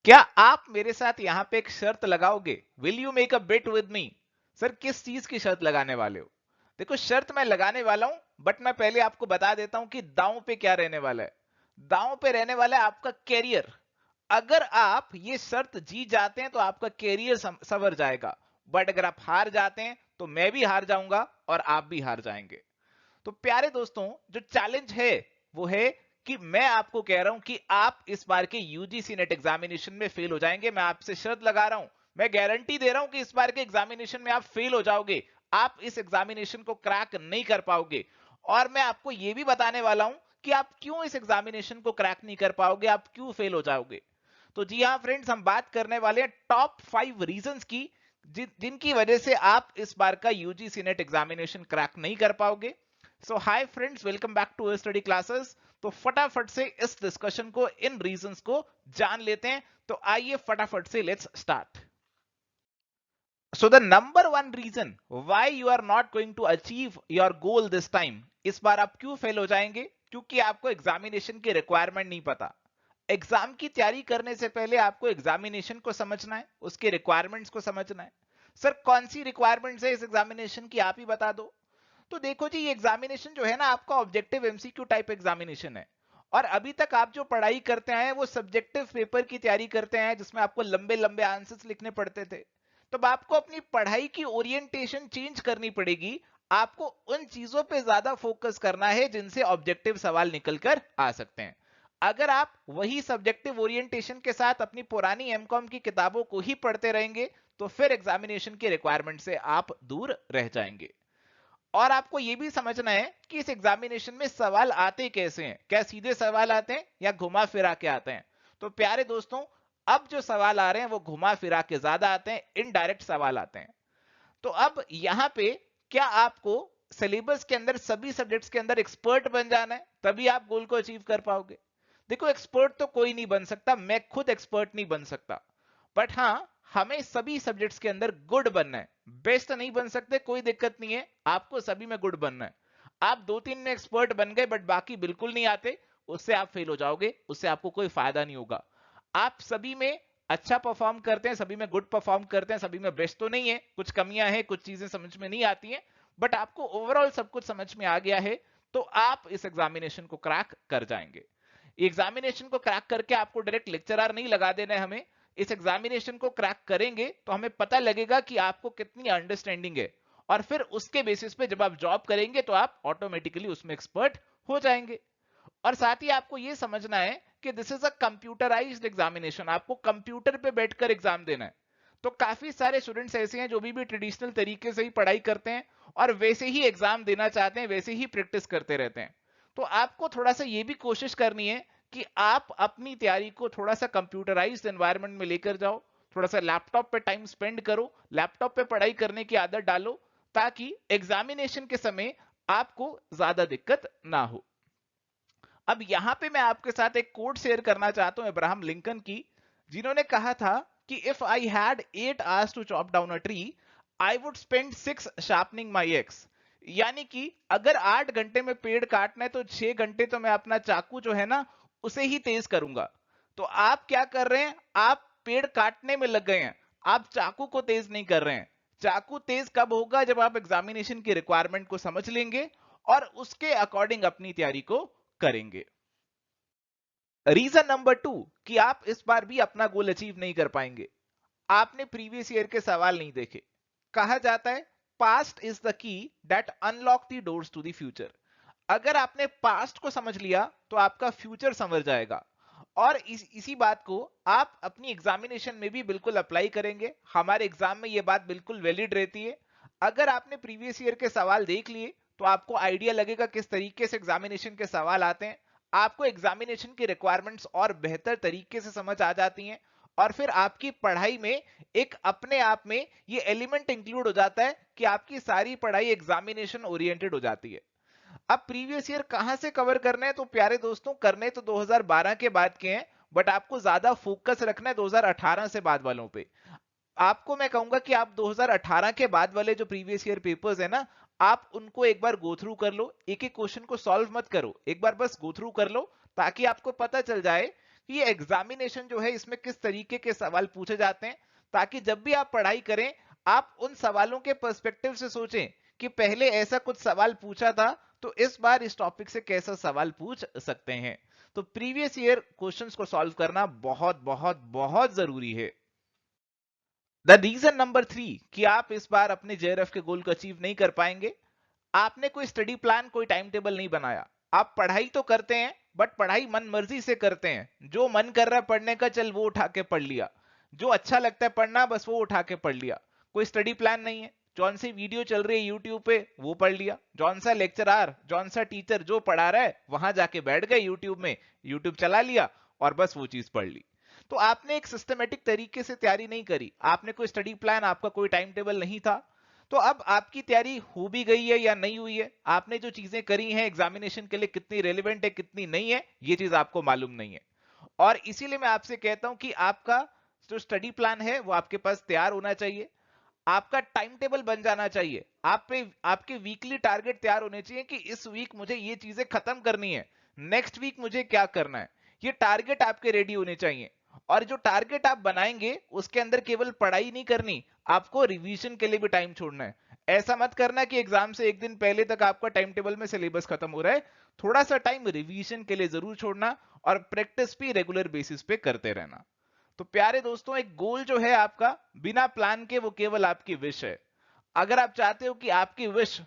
क्या आप मेरे साथ यहां पे एक शर्त लगाओगे? Will you make a bet with me? Sir किस चीज की शर्त लगाने वाले हो? देखो शर्त मैं लगाने वाला हूं, बट मैं पहले आपको बता देता हूं कि दांव पे क्या रहने वाला है। दांव पे रहने वाला है आपका कैरियर। अगर आप ये शर्त जीत जाते हैं तो आपका कैरियर संवर जाएगा, बट अगर आप हार जाते हैं तो मैं भी हार जाऊंगा और आप भी हार जाएंगे। तो प्यारे दोस्तों, जो चैलेंज है वो है कि मैं आपको कह रहा हूं कि आप इस बार के यूजीसी नेट एग्जामिनेशन में फेल हो जाएंगे। मैं आपसे शर्त लगा रहा हूं, मैं गारंटी दे रहा हूं कि इस बार के एग्जामिनेशन में आप फेल हो जाओगे। आप इस एग्जामिनेशन को क्रैक नहीं कर पाओगे। और मैं आपको यह भी बताने वाला हूं कि आप क्यों इस एग्जामिनेशन को क्रैक नहीं कर पाओगे, आप क्यों फेल हो जाओगे। तो जी हाँ फ्रेंड्स, हम बात करने वाले हैं टॉप 5 रीजंस की जिनकी वजह से आप इस बार का यूजीसी नेट एग्जामिनेशन क्रैक नहीं कर पाओगे। So hi friends, welcome back to study classes. तो फटाफट से इस डिस्कशन को, इन रीजंस को जान लेते हैं। तो आइए फटाफट से let's start. So the number one reason why you are not going to achieve your goal this time, इस बार आप क्यों फेल हो जाएंगे? क्योंकि आपको एग्जामिनेशन की रिक्वायरमेंट नहीं पता। एग्जाम की तैयारी करने से पहले आपको एग्जामिनेशन को समझना है, उसके रिक्वायरमेंट्स को समझना है। सर कौन सी रिक्वायरमेंट्स है इस एग्जामिनेशन की, आप ही बता दो। तो देखो जी, ये एग्जामिनेशन जो है ना आपका ऑब्जेक्टिव एमसीक्यू टाइप एग्जामिनेशन है। और अभी तक आप जो पढ़ाई करते आए हैं वो सब्जेक्टिव पेपर की तैयारी करते हैं जिसमें आपको लंबे लंबे आंसर्स लिखने पड़ते थे। तो अब आपको अपनी पढ़ाई की ओरिएंटेशन चेंज करनी पड़ेगी। आपको उन चीजों पे ज्यादा फोकस करना है जिनसे ऑब्जेक्टिव सवाल निकल कर आ सकते हैं। अगर आप वही सब्जेक्टिव ओरिएंटेशन के साथ अपनी पुरानी एमकॉम की किताबों को ही पढ़ते रहेंगे तो फिर एग्जामिनेशन की रिक्वायरमेंट से आप दूर रह जाएंगे। और आपको यह भी समझना है कि इस एग्जामिनेशन में सवाल आते कैसे हैं, क्या सीधे सवाल आते हैं या घुमा फिरा के आते हैं। तो प्यारे दोस्तों, अब जो सवाल आ रहे हैं वो घुमा फिरा के ज्यादा आते हैं, इनडायरेक्ट सवाल आते हैं। तो अब यहां पे क्या आपको सिलेबस के अंदर सभी सब्जेक्ट्स के अंदर एक्सपर्ट बन जाना है तभी आप गोल को अचीव कर पाओगे? देखो एक्सपर्ट तो कोई नहीं बन सकता, मैं खुद एक्सपर्ट नहीं बन सकता। बट हाँ, हमें सभी सब्जेक्ट्स के अंदर गुड बनना है। बेस्ट नहीं बन सकते, कोई दिक्कत नहीं है, आपको सभी में गुड बनना है। आप दो तीन में एक्सपर्ट बन गए बट बाकी बिल्कुल नहीं आते, उससे आप फेल हो जाओगे, उससे आपको कोई फायदा नहीं होगा। आप सभी में अच्छा परफॉर्म करते हैं, सभी में गुड परफॉर्म करते हैं, सभी में बेस्ट तो नहीं है, कुछ कमियां हैं, कुछ चीजें समझ में नहीं आती हैं, बट आपको ओवरऑल सब कुछ समझ में आ गया है। तो आप इस एग्जामिनेशन को क्रैक कर जाएंगे। एग्जामिनेशन को क्रैक करके आपको डायरेक्ट लेक्चरर नहीं लगा देना है हमें। इस एग्जामिनेशन को क्रैक करेंगे तो हमें पता लगेगा कि आपको कितनी अंडरस्टैंडिंग है। और फिर उसके बेसिस पे जब आप जॉब करेंगे तो आप ऑटोमेटिकली उसमें एक्सपर्ट हो जाएंगे। और साथ ही आपको यह समझना है कि this is a computerised examination, आपको कंप्यूटर पे बैठकर एग्जाम देना है। तो काफी सारे स्टूडेंट्स ऐसे हैं जो भी ट्रेडिशनल तरीके से ही पढ़ाई करते हैं और वैसे ही एग्जाम देना चाहते हैं, वैसे ही प्रैक्टिस करते रहते हैं। तो आपको थोड़ा सा ये भी कोशिश करनी है कि आप अपनी तैयारी को थोड़ा सा कंप्यूटराइज्ड एनवायरनमेंट में लेकर जाओ। थोड़ा सा लैपटॉप पे टाइम स्पेंड करो, लैपटॉप पे पढ़ाई करने की आदत डालो, ताकि एग्जामिनेशन के समय आपको ज्यादा दिक्कत ना हो। अब यहां पे मैं आपके साथ एक कोट शेयर करना चाहता हूं अब्राहम लिंकन की, जिन्होंने कहा था कि if I had 8 hours to chop down a tree, I would spend 6 sharpening my axe. यानी कि अगर 8 घंटे में पेड़ काटना है तो 6 घंटे तो मैं अपना चाकू जो है ना उसे ही तेज करूंगा। तो आप क्या कर रहे हैं, आप पेड़ काटने में लग गए हैं, आप चाकू को तेज नहीं कर रहे हैं। चाकू तेज कब होगा, जब आप एग्जामिनेशन की रिक्वायरमेंट को समझ लेंगे और उसके अकॉर्डिंग अपनी तैयारी को करेंगे। रीजन नंबर 2 कि आप इस बार भी अपना गोल अचीव नहीं कर पाएंगे, आपने प्रीवियस ईयर के सवाल नहीं देखे। कहा जाता है past is the key that unlock the doors to the future. अगर आपने पास्ट को समझ लिया तो आपका फ्यूचर समझ जाएगा। और इसी बात को आप अपनी एग्जामिनेशन में भी बिल्कुल अप्लाई करेंगे। हमारे एग्जाम में यह बात बिल्कुल वैलिड रहती है। अगर आपने प्रीवियस ईयर के सवाल देख लिए तो आपको आइडिया लगेगा किस तरीके से एग्जामिनेशन के सवाल आते हैं। आपको एग्जामिनेशन की रिक्वायरमेंट्स और बेहतर तरीके से समझ आ जाती हैं। और फिर आपकी पढ़ाई में एक अपने आप में ये एलिमेंट इंक्लूड हो जाता है कि आपकी सारी पढ़ाई एग्जामिनेशन ओरिएंटेड हो जाती है। अब प्रीवियस ईयर कहां से कवर करने हैं, तो प्यारे दोस्तों करने तो 2012 के बाद के हैं, बट आपको ज्यादा फोकस रखना है 2018 से बाद वालों पे। आपको मैं कहूंगा कि आप 2018 के बाद वाले जो प्रीवियस ईयर पेपर्स है ना, आप उनको एक बार गो थ्रू कर लो। एक एक क्वेश्चन को सॉल्व मत करो, एक बार बस गो थ्रू कर लो, ताकि आपको पता चल जाए कि ये एग्जामिनेशन जो है इसमें किस तरीके के सवाल पूछे जाते हैं, ताकि जब भी आप पढ़ाई करें आप उन सवालों के पर्सपेक्टिव से सोचें कि पहले ऐसा कुछ सवाल पूछा था तो इस बार इस टॉपिक से कैसा सवाल पूछ सकते हैं। तो प्रीवियस ईयर क्वेश्चंस को सॉल्व करना बहुत बहुत बहुत जरूरी है। द रीजन नंबर 3 कि आप इस बार अपने जेआरएफ के गोल को अचीव नहीं कर पाएंगे, आपने कोई स्टडी प्लान, कोई टाइम टेबल नहीं बनाया। आप पढ़ाई तो करते हैं बट पढ़ाई मन मर्जी से करते हैं, जो मन कर रहा है पढ़ने का चल वो उठा के पढ़ लिया, जो अच्छा लगता है पढ़ना बस वो उठा के पढ़ लिया। कोई स्टडी प्लान नहीं है, जौन सी वीडियो चल रही है यूट्यूब पे वो पढ़ लिया, जौन सा लेक्चरार जौन सा टीचर जो पढ़ा रहा है वहां जाके बैठ गए यूट्यूब में, यूट्यूब चला लिया और बस वो चीज पढ़ ली। तो आपने एक सिस्टमेटिक तरीके से तैयारी नहीं करी, आपने कोई स्टडी प्लान, आपका कोई टाइम टेबल नहीं था। तो अब आपकी तैयारी हो भी गई है या नहीं हुई है, आपने जो चीजें करी हैं एग्जामिनेशन के लिए कितनी रेलिवेंट है कितनी नहीं है ये चीज आपको मालूम नहीं है। और इसीलिए मैं आपसे कहता हूं कि आपका जो स्टडी प्लान है वो आपके पास तैयार होना चाहिए, आपका टाइम टेबल बन जाना चाहिए, आप पे आपके वीकली टारगेट तैयार होने चाहिए कि इस वीक मुझे ये चीजें खत्म करनी है, नेक्स्ट वीक मुझे क्या करना है, ये टारगेट आपके रेडी होने चाहिए। और जो टारगेट आप बनाएंगे उसके अंदर केवल पढ़ाई नहीं करनी, आपको रिवीजन के लिए भी टाइम छोड़ना है। ऐसा मत करना कि एग्जाम से एक दिन पहले तक आपका टाइम टेबल में सिलेबस खत्म हो रहा है, थोड़ा सा टाइम रिवीजन के लिए जरूर छोड़ना और प्रैक्टिस भी रेगुलर बेसिस पे करते रहना। तो प्यारे दोस्तों, एक गोल जो है आपका बिना प्लान के वो केवल आपकी विश है। अगर आप चाहते हो कि आपकी विश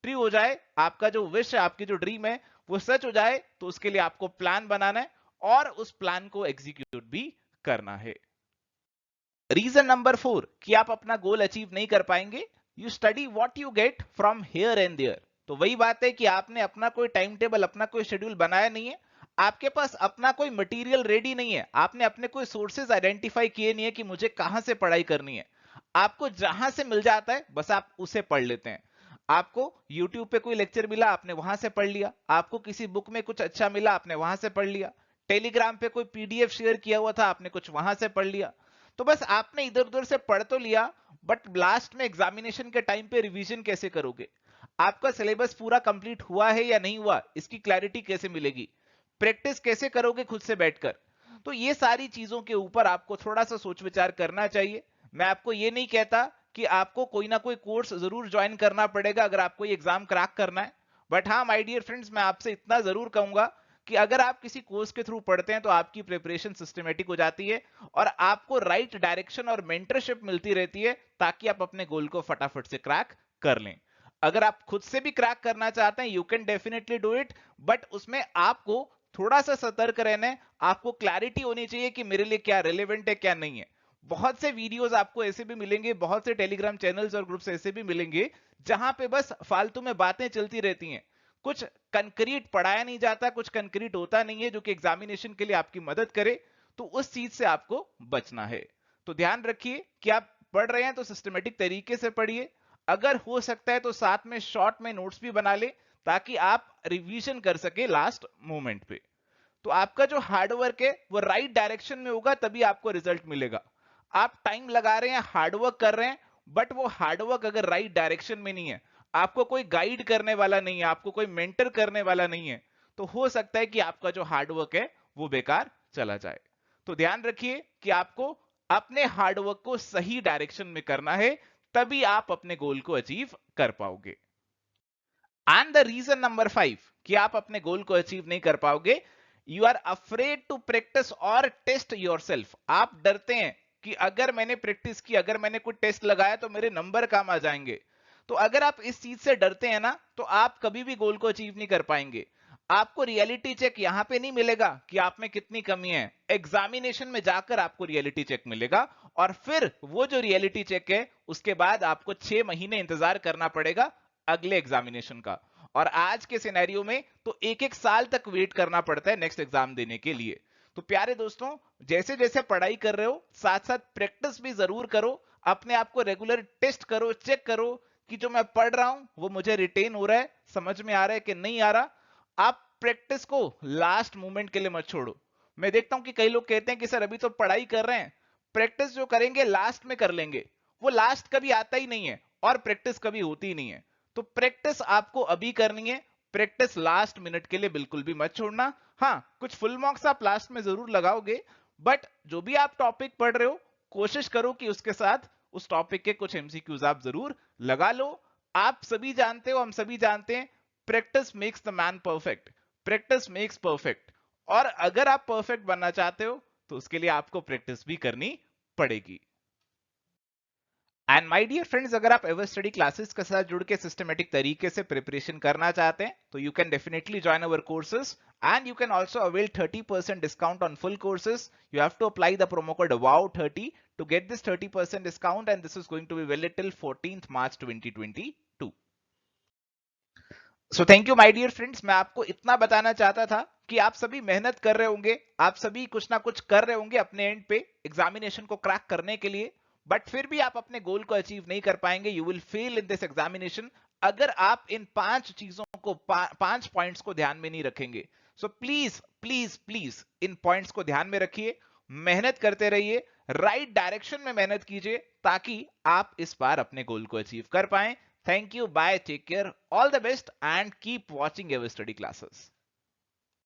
ट्रू हो जाए, आपका जो विश है, आपकी जो ड्रीम है वो सच हो जाए, तो उसके लिए आपको प्लान बनाना है और उस प्लान को एग्जीक्यूट भी करना है। रीजन नंबर 4 कि आप अपना गोल अचीव नहीं कर पाएंगे, you study what you get from here and there. तो वही बात है कि आपने अपना कोई टाइम टेबल, अपना कोई शेड्यूल बनाया नहीं है, आपके पास अपना कोई मटेरियल रेडी नहीं है, आपने अपने कोई सोर्सेज आइडेंटिफाई किए नहीं है कि मुझे कहां से पढ़ाई करनी है। आपको जहां से मिल जाता है बस आप उसे पढ़ लेते हैं। आपको YouTube पे कोई लेक्चर मिला आपने वहां से पढ़ लिया, आपको किसी बुक में कुछ अच्छा मिला आपने वहां से पढ़ लिया, टेलीग्राम पे कोई पीडीएफ शेयर किया हुआ था आपने कुछ वहां से पढ़ लिया। तो बस आपने इधर उधर से पढ़ तो लिया, बट लास्ट में एग्जामिनेशन के टाइम पे रिवीजन कैसे करोगे, आपका सिलेबस पूरा कंप्लीट हुआ है या नहीं हुआ इसकी क्लैरिटी कैसे मिलेगी, प्रैक्टिस कैसे करोगे खुद से बैठकर। तो ये सारी चीजों के ऊपर आपको थोड़ा सा सोच विचार करना चाहिए। मैं आपको ये नहीं कहता कि आपको कोई ना कोई कोर्स जरूर ज्वाइन करना पड़ेगा अगर आपको ये एग्जाम क्रैक करना है, बट हाँ माय डियर फ्रेंड्स, मैं आपसे इतना जरूर कहूंगा कि अगर आप किसी कोर्स के थ्रू पढ़ते हैं तो आपकी प्रिपरेशन सिस्टमेटिक हो जाती है और आपको राइट डायरेक्शन और मेंटरशिप मिलती रहती है ताकि आप अपने गोल को फटाफट से क्रैक कर लें। अगर आप खुद से भी क्रैक करना चाहते हैं you can definitely do it, but उसमें आपको थोड़ा सा सतर्क रहना है, आपको क्लैरिटी होनी चाहिए कि मेरे लिए क्या रिलेवेंट है क्या नहीं है। बहुत से वीडियोस आपको ऐसे भी मिलेंगे, बहुत से टेलीग्राम चैनल्स और ग्रुप्स ऐसे भी मिलेंगे जहां पे बस फालतू में बातें चलती रहती हैं, कुछ कंक्रीट पढ़ाया नहीं जाता, कुछ कंक्रीट होता नहीं है जो कि एग्जामिनेशन के लिए आपकी मदद करे। तो उस चीज से आपको बचना है। तो ध्यान रखिए कि आप पढ़ रहे हैं तो सिस्टमेटिक तरीके से पढ़िए, अगर हो सकता है तो साथ में शॉर्ट में नोट्स भी बना ले ताकि आप रिवीजन कर सके लास्ट मोमेंट पे। तो आपका जो हार्डवर्क है वो राइट डायरेक्शन में होगा तभी आपको रिजल्ट मिलेगा। आप टाइम लगा रहे हैं, हार्डवर्क कर रहे हैं, बट वो हार्डवर्क अगर राइट डायरेक्शन में नहीं है, आपको कोई गाइड करने वाला नहीं है, आपको कोई मेंटर करने वाला नहीं है, तो हो सकता है कि आपका जो हार्डवर्क है वो बेकार चला जाए। तो ध्यान रखिए कि आपको अपने हार्डवर्क को सही डायरेक्शन में करना है, तभी आप अपने गोल को अचीव कर पाओगे। एंड द रीजन नंबर 5 कि आप अपने गोल को अचीव नहीं कर पाओगे, you are afraid to practice और टेस्ट योरसेल्फ। आप डरते हैं कि अगर मैंने प्रैक्टिस की, अगर मैंने कोई टेस्ट लगाया तो मेरे नंबर कम आ जाएंगे। तो अगर आप इस चीज से डरते हैं ना तो आप कभी भी गोल को अचीव नहीं कर पाएंगे। आपको रियलिटी चेक यहां पे नहीं मिलेगा कि आप में कितनी कमी है, एग्जामिनेशन में जाकर आपको रियलिटी चेक मिलेगा और फिर वो जो रियलिटी चेक है उसके बाद आपको 6 महीने इंतजार करना पड़ेगा अगले एग्जामिनेशन का। और आज के सिनेरियो में तो एक एक साल तक वेट करना पड़ता है नेक्स्ट एग्जाम देने के लिए। तो प्यारे दोस्तों, जैसे जैसे पढ़ाई कर रहे हो साथ साथ प्रैक्टिस भी जरूर करो, अपने आप को रेगुलर टेस्ट करो, चेक करो कि जो मैं पढ़ रहा हूं वो मुझे रिटेन हो रहा है, समझ में आ रहा है कि नहीं आ रहा। आप प्रैक्टिस को लास्ट मोमेंट के लिए मत छोड़ो। मैं देखता हूं कि कई लोग कहते हैं कि सर अभी तो पढ़ाई कर रहे हैं, प्रैक्टिस जो करेंगे लास्ट में कर लेंगे। वो लास्ट कभी आता ही नहीं है और प्रैक्टिस कभी होती ही नहीं है। तो प्रैक्टिस आपको अभी करनी है, प्रैक्टिस लास्ट मिनट के लिए बिल्कुल भी मत छोड़ना। हाँ, कुछ फुल मार्क्स आप लास्ट में जरूर लगाओगे, बट जो भी आप टॉपिक पढ़ रहे हो कोशिश करो कि उसके साथ उस टॉपिक के कुछ एमसीक्यूज आप जरूर लगा लो। आप सभी जानते हो, हम सभी जानते हैं, practice makes the man perfect, practice makes perfect. और अगर आप परफेक्ट बनना चाहते हो तो उसके लिए आपको प्रैक्टिस भी करनी पड़ेगी। एंड माय डियर फ्रेंड्स, अगर आप एवर स्टडी क्लासेस के साथ जुड़ के सिस्टमेटिक तरीके से प्रिपरेशन करना चाहते हैं तो you can definitely join our courses and you can also avail 30% discount on full courses. You have to apply the promo code WOW30 to get this 30% discount, and this is going to be valid till 14th March 2022. So thank you my dear friends. मैं आपको इतना बताना चाहता था कि आप सभी मेहनत कर रहे होंगे, आप सभी कुछ ना कुछ कर रहे होंगे अपने एंड पे एग्जामिनेशन को क्रैक करने के लिए, बट फिर भी आप अपने गोल को अचीव नहीं कर पाएंगे। You will fail in this examination अगर आप इन 5 चीजों को 5 पॉइंट्स को ध्यान में नहीं रखेंगे। So please please please in points को ध्यान में रखिए, मेहनत करते रहिए, राइट डायरेक्शन में मेहनत कीजिए ताकि आप इस बार अपने गोल को अचीव कर पाएं। Thank you. Bye. Take care. All the best and keep watching Ever Study classes.